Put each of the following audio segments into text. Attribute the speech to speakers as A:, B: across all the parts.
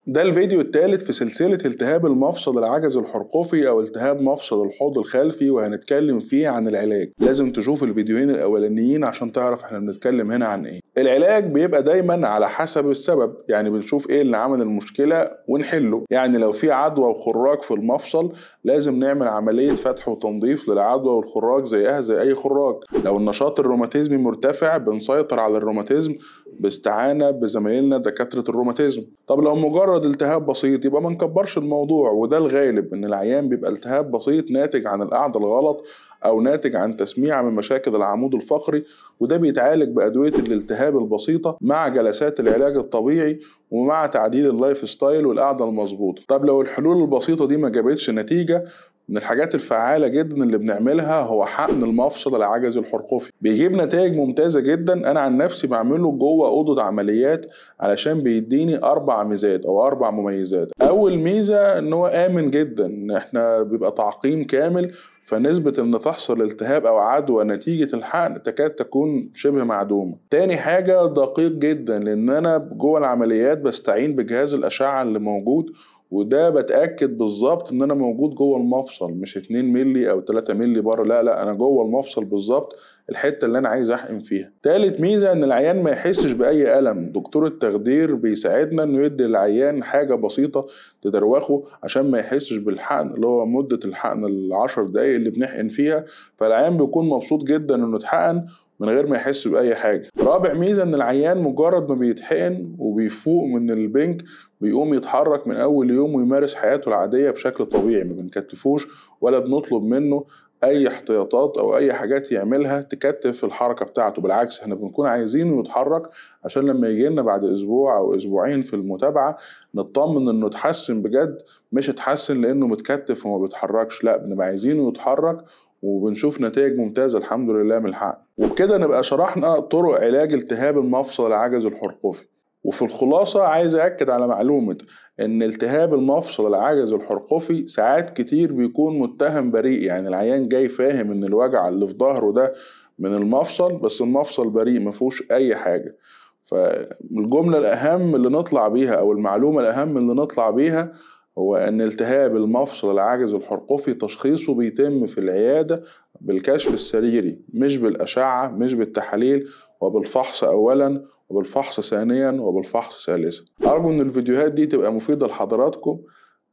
A: ده الفيديو الثالث في سلسلة التهاب المفصل العجزي الحرقوي أو التهاب مفصل الحوض الخلفي، وهنتكلم فيه عن العلاج. لازم تشوف الفيديوهين الأولانيين عشان تعرف احنا بنتكلم هنا عن ايه. العلاج بيبقى دايما على حسب السبب، يعني بنشوف ايه اللي عمل المشكلة ونحله. يعني لو في عدوى وخراج في المفصل لازم نعمل عملية فتح وتنظيف للعدوى والخراج زيها زي أي خراج. لو النشاط الروماتيزمي مرتفع بنسيطر على الروماتيزم باستعانة بزمايلنا دكاترة الروماتيزم. طب لو مجرد التهاب بسيط يبقى ما نكبرش الموضوع، وده الغالب ان العيان بيبقى التهاب بسيط ناتج عن القعدة الغلط او ناتج عن تسميع من مشاكل العمود الفقري، وده بيتعالج بأدوية الالتهاب البسيطة مع جلسات العلاج الطبيعي ومع تعديل اللايف ستايل والقعدة المظبوطة. طب لو الحلول البسيطة دي ما جابتش نتيجة، من الحاجات الفعالة جدا اللي بنعملها هو حقن المفصل العجزي الحرقوي. بيجيب نتائج ممتازة جدا. أنا عن نفسي بعمله جوه أوضة عمليات علشان بيديني 4 ميزات أو 4 مميزات. أول ميزة إن هو آمن جدا، إحنا بيبقى تعقيم كامل، فنسبة إن تحصل التهاب أو عدوى نتيجة الحقن تكاد تكون شبه معدومة. تاني حاجة دقيق جدا، لأن أنا جوه العمليات بستعين بجهاز الأشعة اللي موجود، وده بتأكد بالظبط ان انا موجود جوه المفصل، مش 2 مللي او 3 مللي بره، لا انا جوه المفصل بالظبط الحته اللي انا عايز احقن فيها. تالت ميزه ان العيان ما يحسش باي الم. دكتور التخدير بيساعدنا انه يدي العيان حاجه بسيطه تدروخه عشان ما يحسش بالحقن، اللي هو مده الحقن ال10 دقايق اللي بنحقن فيها، فالعيان بيكون مبسوط جدا انه اتحقن من غير ما يحس بأي حاجة. رابع ميزة ان العيان مجرد ما بيتحقن وبيفوق من البنك بيقوم يتحرك من اول يوم ويمارس حياته العادية بشكل طبيعي، ما بنكتفوش ولا بنطلب منه اي احتياطات او اي حاجات يعملها تكتف الحركة بتاعته. بالعكس احنا بنكون عايزينه يتحرك عشان لما يجي لنا بعد اسبوع او اسبوعين في المتابعة نطمن انه اتحسن بجد، مش اتحسن لانه متكتف وما بيتحركش، لا بنبقى عايزينه يتحرك وبنشوف نتائج ممتازة الحمد لله من الحقن. وبكده نبقى شرحنا طرق علاج التهاب المفصل العجزي الحرقوي. وفي الخلاصة عايز أكد على معلومة إن التهاب المفصل العجزي الحرقوي ساعات كتير بيكون متهم بريء، يعني العيان جاي فاهم إن الوجع اللي في ظهره ده من المفصل، بس المفصل بريء مفهوش أي حاجة. فالجملة الأهم اللي نطلع بيها أو المعلومة الأهم اللي نطلع بيها هو أن التهاب المفصل العجزي الحرقوي تشخيصه بيتم في العيادة بالكشف السريري، مش بالأشعة، مش بالتحاليل، وبالفحص أولا وبالفحص ثانيا وبالفحص ثالثا. أرجو أن الفيديوهات دي تبقى مفيدة لحضراتكم.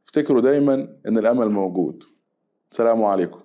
A: افتكروا دايما أن الأمل موجود. سلام عليكم.